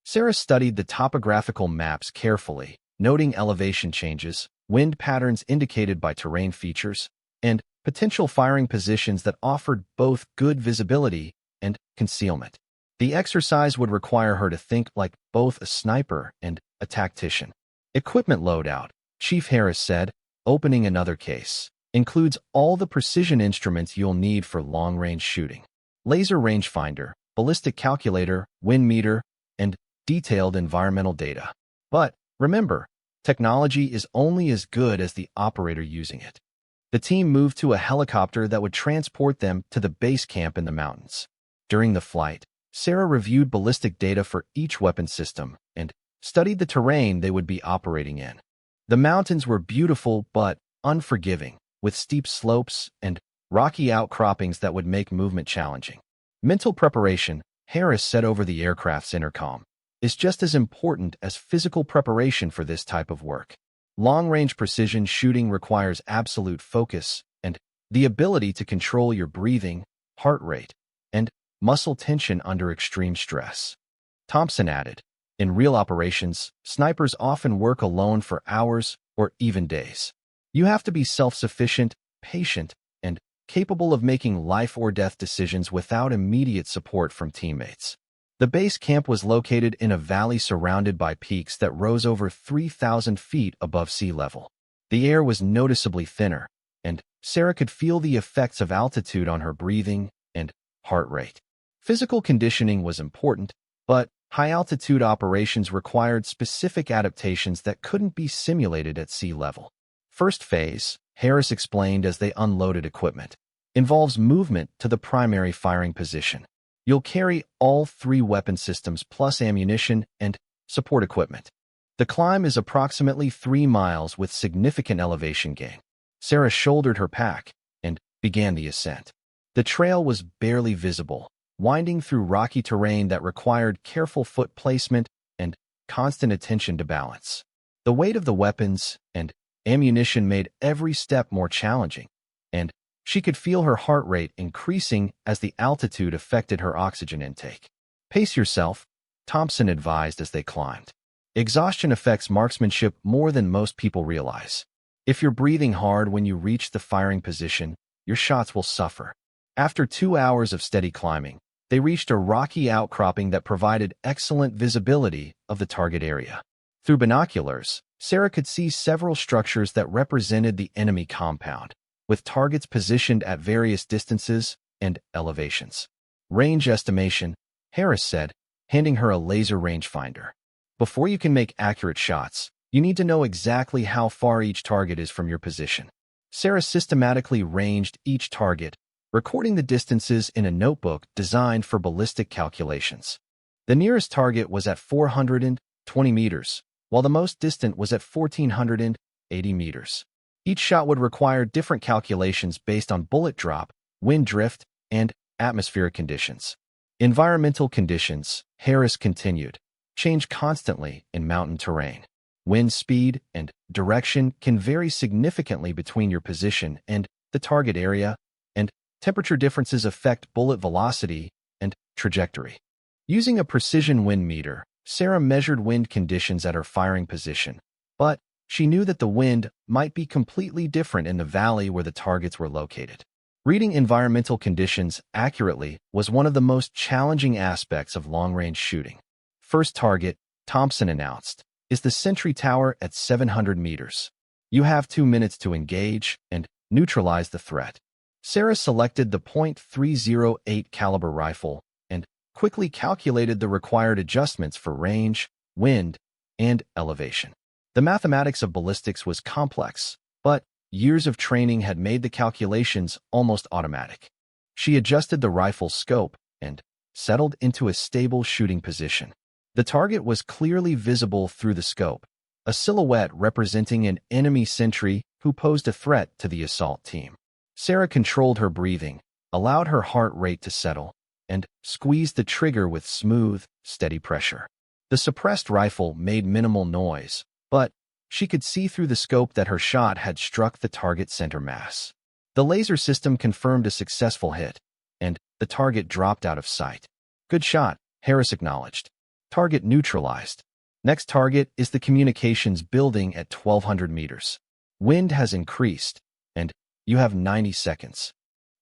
Sarah studied the topographical maps carefully, noting elevation changes, wind patterns indicated by terrain features, and potential firing positions that offered both good visibility and concealment. The exercise would require her to think like both a sniper and a tactician. Equipment loadout, Chief Harris said, opening another case, includes all the precision instruments you'll need for long-range shooting. Laser rangefinder, ballistic calculator, wind meter, and detailed environmental data. But remember, technology is only as good as the operator using it. The team moved to a helicopter that would transport them to the base camp in the mountains. During the flight, Sarah reviewed ballistic data for each weapon system and studied the terrain they would be operating in. The mountains were beautiful but unforgiving, with steep slopes and rocky outcroppings that would make movement challenging. Mental preparation, Harris said over the aircraft's intercom, is just as important as physical preparation for this type of work. Long-range precision shooting requires absolute focus and the ability to control your breathing, heart rate, and muscle tension under extreme stress. Thompson added, in real operations, snipers often work alone for hours or even days. You have to be self-sufficient, patient, and capable of making life-or-death decisions without immediate support from teammates. The base camp was located in a valley surrounded by peaks that rose over 3,000 feet above sea level. The air was noticeably thinner, and Sarah could feel the effects of altitude on her breathing and heart rate. Physical conditioning was important, but high-altitude operations required specific adaptations that couldn't be simulated at sea level. First phase, Harris explained as they unloaded equipment, involves movement to the primary firing position. You'll carry all 3 weapon systems plus ammunition and support equipment. The climb is approximately 3 miles with significant elevation gain. Sarah shouldered her pack and began the ascent. The trail was barely visible, winding through rocky terrain that required careful foot placement and constant attention to balance. The weight of the weapons and ammunition made every step more challenging, and she could feel her heart rate increasing as the altitude affected her oxygen intake. Pace yourself, Thompson advised as they climbed. Exhaustion affects marksmanship more than most people realize. If you're breathing hard when you reach the firing position, your shots will suffer. After 2 hours of steady climbing, they reached a rocky outcropping that provided excellent visibility of the target area. Through binoculars, Sarah could see several structures that represented the enemy compound, with targets positioned at various distances and elevations. Range estimation, Harris said, handing her a laser rangefinder. Before you can make accurate shots, you need to know exactly how far each target is from your position. Sarah systematically ranged each target, recording the distances in a notebook designed for ballistic calculations. The nearest target was at 420 meters, while the most distant was at 1,480 meters. Each shot would require different calculations based on bullet drop, wind drift, and atmospheric conditions. Environmental conditions, Harris continued, change constantly in mountain terrain. Wind speed and direction can vary significantly between your position and the target area, and temperature differences affect bullet velocity and trajectory. Using a precision wind meter, Sarah measured wind conditions at her firing position, but she knew that the wind might be completely different in the valley where the targets were located. Reading environmental conditions accurately was one of the most challenging aspects of long-range shooting. First target, Thompson announced, is the Sentry Tower at 700 meters. You have 2 minutes to engage and neutralize the threat. Sarah selected the .308 caliber rifle and quickly calculated the required adjustments for range, wind, and elevation. The mathematics of ballistics was complex, but years of training had made the calculations almost automatic. She adjusted the rifle's scope and settled into a stable shooting position. The target was clearly visible through the scope, a silhouette representing an enemy sentry who posed a threat to the assault team. Sarah controlled her breathing, allowed her heart rate to settle, and squeezed the trigger with smooth, steady pressure. The suppressed rifle made minimal noise, but she could see through the scope that her shot had struck the target center mass. The laser system confirmed a successful hit, and the target dropped out of sight. Good shot, Harris acknowledged. Target neutralized. Next target is the communications building at 1,200 meters. Wind has increased, and you have 90 seconds.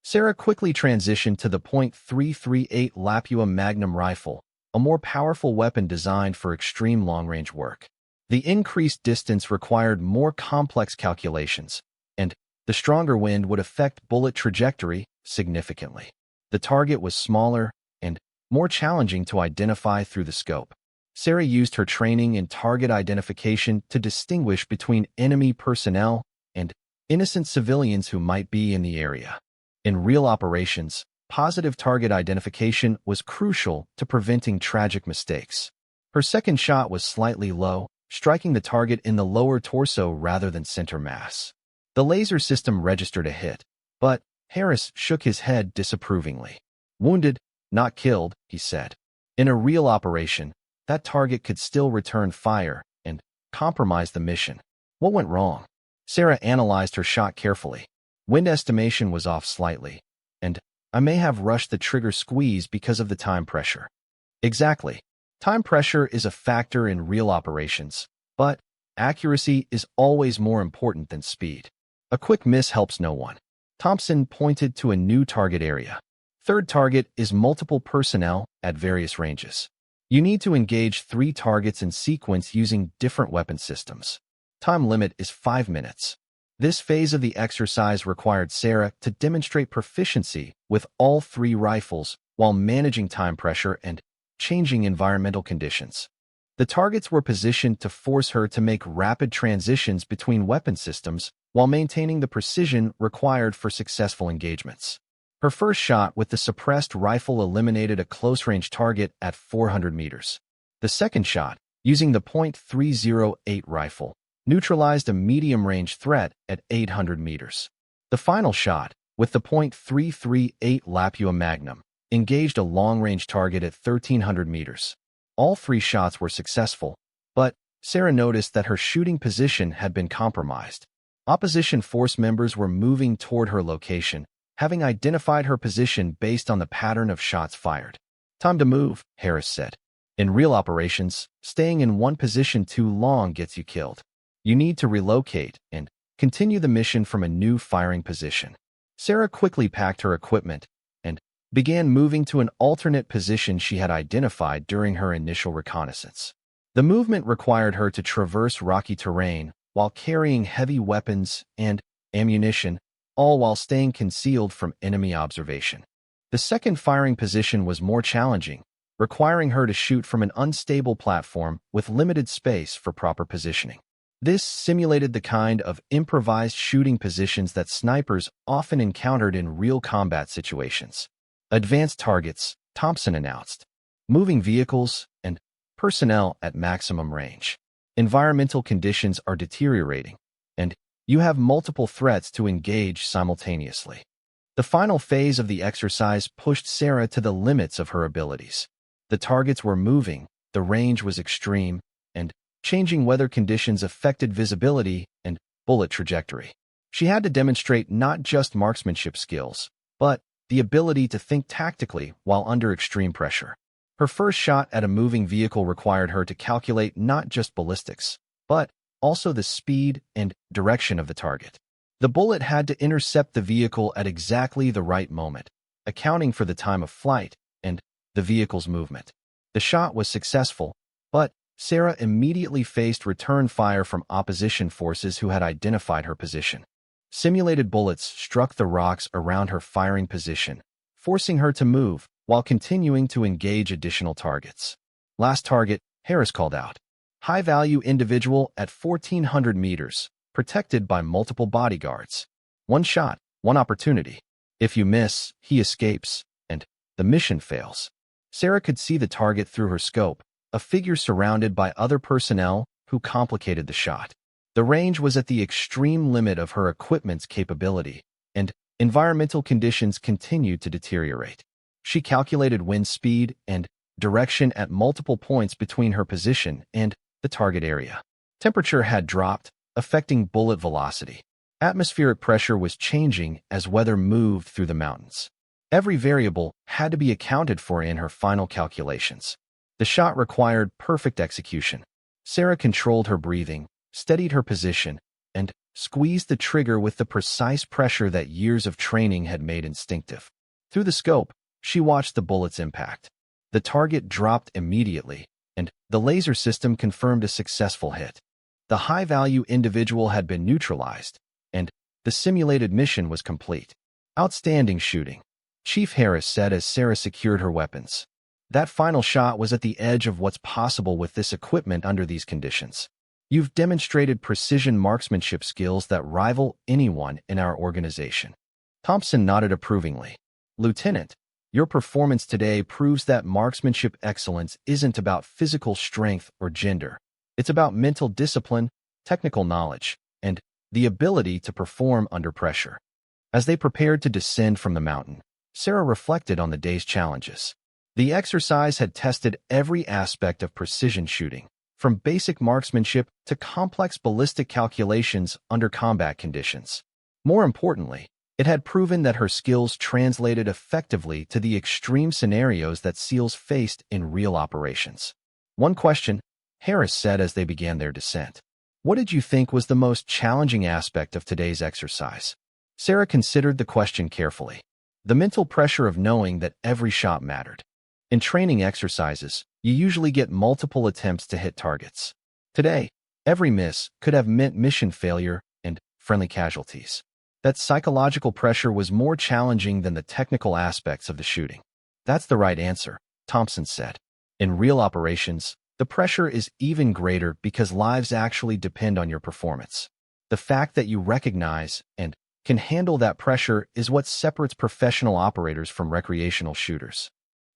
Sarah quickly transitioned to the .338 Lapua Magnum rifle, a more powerful weapon designed for extreme long-range work. The increased distance required more complex calculations, and the stronger wind would affect bullet trajectory significantly. The target was smaller and more challenging to identify through the scope. Sarah used her training in target identification to distinguish between enemy personnel and innocent civilians who might be in the area. In real operations, positive target identification was crucial to preventing tragic mistakes. Her second shot was slightly low, striking the target in the lower torso rather than center mass. The laser system registered a hit, but Harris shook his head disapprovingly. Wounded, Not killed, he said. In a real operation, that target could still return fire and compromise the mission. What went wrong? Sarah analyzed her shot carefully. Wind estimation was off slightly, and I may have rushed the trigger squeeze because of the time pressure. Exactly. Time pressure is a factor in real operations, but accuracy is always more important than speed. A quick miss helps no one. Thompson pointed to a new target area. Third target is multiple personnel at various ranges. You need to engage 3 targets in sequence using different weapon systems. Time limit is 5 minutes. This phase of the exercise required Sarah to demonstrate proficiency with all 3 rifles while managing time pressure and changing environmental conditions. The targets were positioned to force her to make rapid transitions between weapon systems while maintaining the precision required for successful engagements. Her first shot with the suppressed rifle eliminated a close-range target at 400 meters. The second shot, using the .308 rifle, neutralized a medium-range threat at 800 meters. The final shot, with the .338 Lapua Magnum, engaged a long-range target at 1,300 meters. All 3 shots were successful, but Sarah noticed that her shooting position had been compromised. Opposition force members were moving toward her location, having identified her position based on the pattern of shots fired. Time to move, Harris said. In real operations, staying in one position too long gets you killed. You need to relocate and continue the mission from a new firing position. Sarah quickly packed her equipment and began moving to an alternate position she had identified during her initial reconnaissance. The movement required her to traverse rocky terrain while carrying heavy weapons and ammunition, all while staying concealed from enemy observation. The second firing position was more challenging, requiring her to shoot from an unstable platform with limited space for proper positioning. This simulated the kind of improvised shooting positions that snipers often encountered in real combat situations. Advanced targets, Thompson announced. Moving vehicles and personnel at maximum range. Environmental conditions are deteriorating, and you have multiple threats to engage simultaneously. The final phase of the exercise pushed Sarah to the limits of her abilities. The targets were moving, the range was extreme, and changing weather conditions affected visibility and bullet trajectory. She had to demonstrate not just marksmanship skills, but the ability to think tactically while under extreme pressure. Her first shot at a moving vehicle required her to calculate not just ballistics, but also the speed and direction of the target. The bullet had to intercept the vehicle at exactly the right moment, accounting for the time of flight and the vehicle's movement. The shot was successful, but Sarah immediately faced return fire from opposition forces who had identified her position. Simulated bullets struck the rocks around her firing position, forcing her to move while continuing to engage additional targets. Last target, Harris called out. High-value individual at 1,400 meters, protected by multiple bodyguards. One shot, one opportunity. If you miss, he escapes, and the mission fails. Sarah could see the target through her scope, a figure surrounded by other personnel who complicated the shot. The range was at the extreme limit of her equipment's capability, and environmental conditions continued to deteriorate. She calculated wind speed and direction at multiple points between her position and the target area. Temperature had dropped, affecting bullet velocity. Atmospheric pressure was changing as weather moved through the mountains. Every variable had to be accounted for in her final calculations. The shot required perfect execution. Sarah controlled her breathing, steadied her position, and squeezed the trigger with the precise pressure that years of training had made instinctive. Through the scope, she watched the bullet's impact. The target dropped immediately, and the laser system confirmed a successful hit. The high-value individual had been neutralized, and the simulated mission was complete. Outstanding shooting, Chief Harris said as Sarah secured her weapons. That final shot was at the edge of what's possible with this equipment under these conditions. You've demonstrated precision marksmanship skills that rival anyone in our organization. Thompson nodded approvingly. Lieutenant, your performance today proves that marksmanship excellence isn't about physical strength or gender. It's about mental discipline, technical knowledge, and the ability to perform under pressure. As they prepared to descend from the mountain, Sarah reflected on the day's challenges. The exercise had tested every aspect of precision shooting, from basic marksmanship to complex ballistic calculations under combat conditions. More importantly, it had proven that her skills translated effectively to the extreme scenarios that SEALs faced in real operations. One question, Harris said as they began their descent. What did you think was the most challenging aspect of today's exercise? Sarah considered the question carefully. The mental pressure of knowing that every shot mattered. In training exercises, you usually get multiple attempts to hit targets. Today, every miss could have meant mission failure and friendly casualties. That psychological pressure was more challenging than the technical aspects of the shooting. That's the right answer, Thompson said. In real operations, the pressure is even greater because lives actually depend on your performance. The fact that you recognize and can handle that pressure is what separates professional operators from recreational shooters.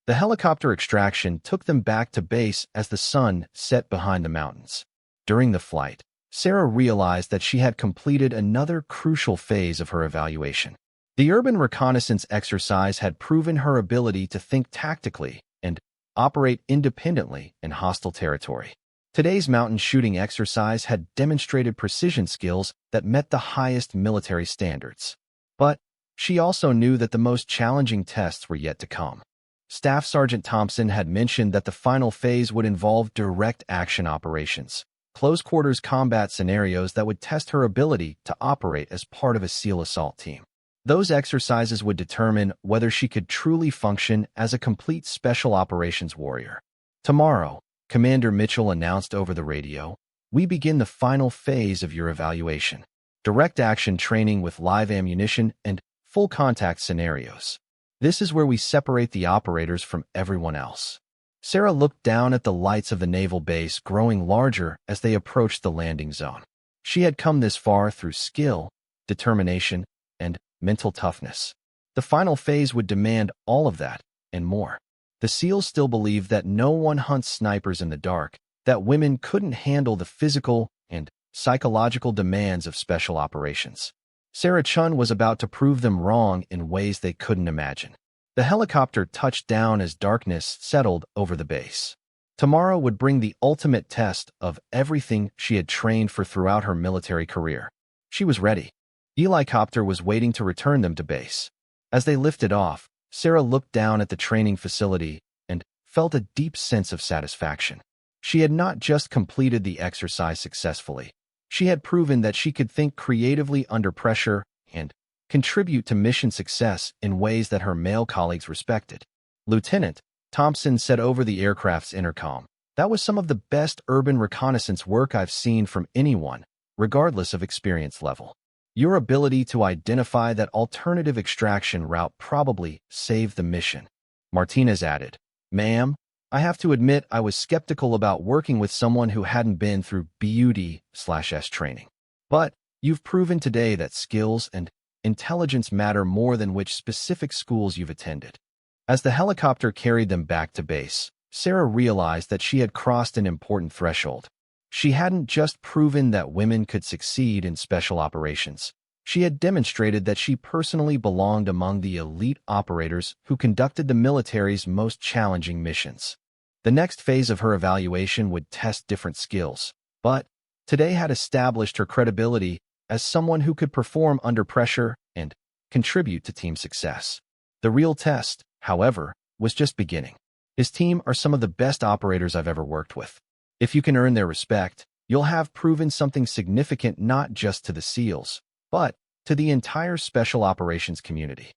The helicopter extraction took them back to base as the sun set behind the mountains. During the flight, Sarah realized that she had completed another crucial phase of her evaluation. The urban reconnaissance exercise had proven her ability to think tactically and operate independently in hostile territory. Today's mountain shooting exercise had demonstrated precision skills that met the highest military standards. But she also knew that the most challenging tests were yet to come. Staff Sergeant Thompson had mentioned that the final phase would involve direct action operations, close-quarters combat scenarios that would test her ability to operate as part of a SEAL assault team. Those exercises would determine whether she could truly function as a complete special operations warrior. Tomorrow, Commander Mitchell announced over the radio, we begin the final phase of your evaluation. Direct action training with live ammunition and full contact scenarios. This is where we separate the operators from everyone else. Sarah looked down at the lights of the naval base growing larger as they approached the landing zone. She had come this far through skill, determination, and mental toughness. The final phase would demand all of that and more. The SEALs still believed that no one hunts snipers in the dark, that women couldn't handle the physical and psychological demands of special operations. Sarah Chun was about to prove them wrong in ways they couldn't imagine. The helicopter touched down as darkness settled over the base. Tomorrow would bring the ultimate test of everything she had trained for throughout her military career. She was ready. The helicopter was waiting to return them to base. As they lifted off, Sarah looked down at the training facility and felt a deep sense of satisfaction. She had not just completed the exercise successfully. She had proven that she could think creatively under pressure and contribute to mission success in ways that her male colleagues respected. Lieutenant Thompson said over the aircraft's intercom, "That was some of the best urban reconnaissance work I've seen from anyone, regardless of experience level. Your ability to identify that alternative extraction route probably saved the mission." Martinez added, "Ma'am, I have to admit I was skeptical about working with someone who hadn't been through BUD/S training. But you've proven today that skills and intelligence matter more than which specific schools you've attended." As the helicopter carried them back to base, Sarah realized that she had crossed an important threshold. She hadn't just proven that women could succeed in special operations. She had demonstrated that she personally belonged among the elite operators who conducted the military's most challenging missions. The next phase of her evaluation would test different skills, but today had established her credibility as someone who could perform under pressure and contribute to team success. The real test, however, was just beginning. His team are some of the best operators I've ever worked with. If you can earn their respect, you'll have proven something significant not just to the SEALs, but to the entire special operations community.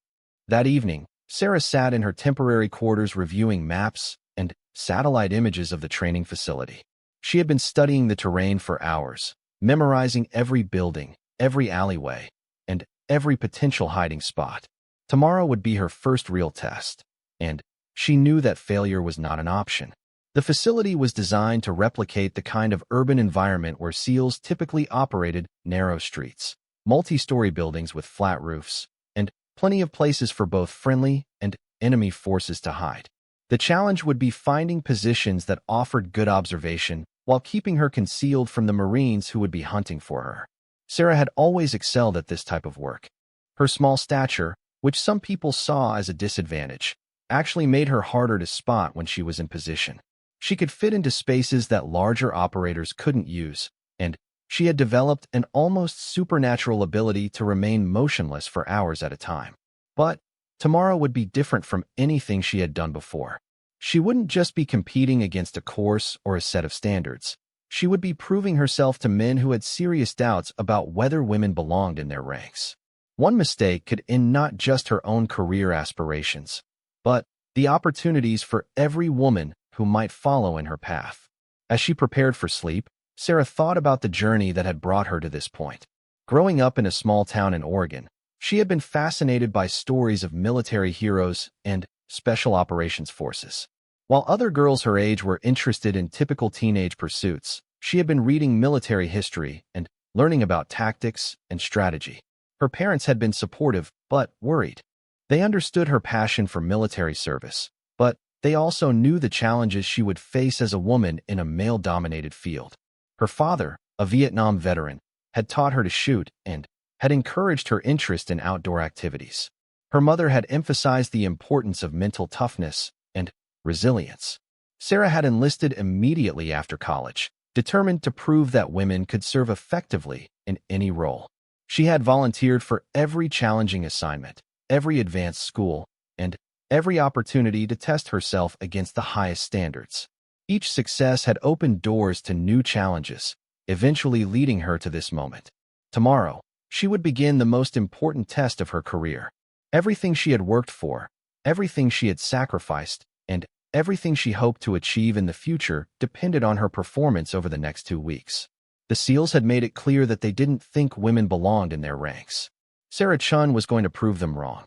That evening, Sarah sat in her temporary quarters reviewing maps and satellite images of the training facility. She had been studying the terrain for hours, memorizing every building, every alleyway, and every potential hiding spot. Tomorrow would be her first real test, and she knew that failure was not an option. The facility was designed to replicate the kind of urban environment where SEALs typically operated: narrow streets, multi-story buildings with flat roofs, and plenty of places for both friendly and enemy forces to hide. The challenge would be finding positions that offered good observation while keeping her concealed from the Marines who would be hunting for her. Sarah had always excelled at this type of work. Her small stature, which some people saw as a disadvantage, actually made her harder to spot when she was in position. She could fit into spaces that larger operators couldn't use, and she had developed an almost supernatural ability to remain motionless for hours at a time. But tomorrow would be different from anything she had done before. She wouldn't just be competing against a course or a set of standards. She would be proving herself to men who had serious doubts about whether women belonged in their ranks. One mistake could end not just her own career aspirations, but the opportunities for every woman who might follow in her path. As she prepared for sleep, Sarah thought about the journey that had brought her to this point. Growing up in a small town in Oregon, she had been fascinated by stories of military heroes and special operations forces. While other girls her age were interested in typical teenage pursuits, she had been reading military history and learning about tactics and strategy. Her parents had been supportive, but worried. They understood her passion for military service, but they also knew the challenges she would face as a woman in a male-dominated field. Her father, a Vietnam veteran, had taught her to shoot and had encouraged her interest in outdoor activities. Her mother had emphasized the importance of mental toughness and resilience. Sarah had enlisted immediately after college, determined to prove that women could serve effectively in any role. She had volunteered for every challenging assignment, every advanced school, and every opportunity to test herself against the highest standards. Each success had opened doors to new challenges, eventually leading her to this moment. Tomorrow, she would begin the most important test of her career. Everything she had worked for, everything she had sacrificed, and everything she hoped to achieve in the future depended on her performance over the next 2 weeks. The SEALs had made it clear that they didn't think women belonged in their ranks. Sarah Chun was going to prove them wrong.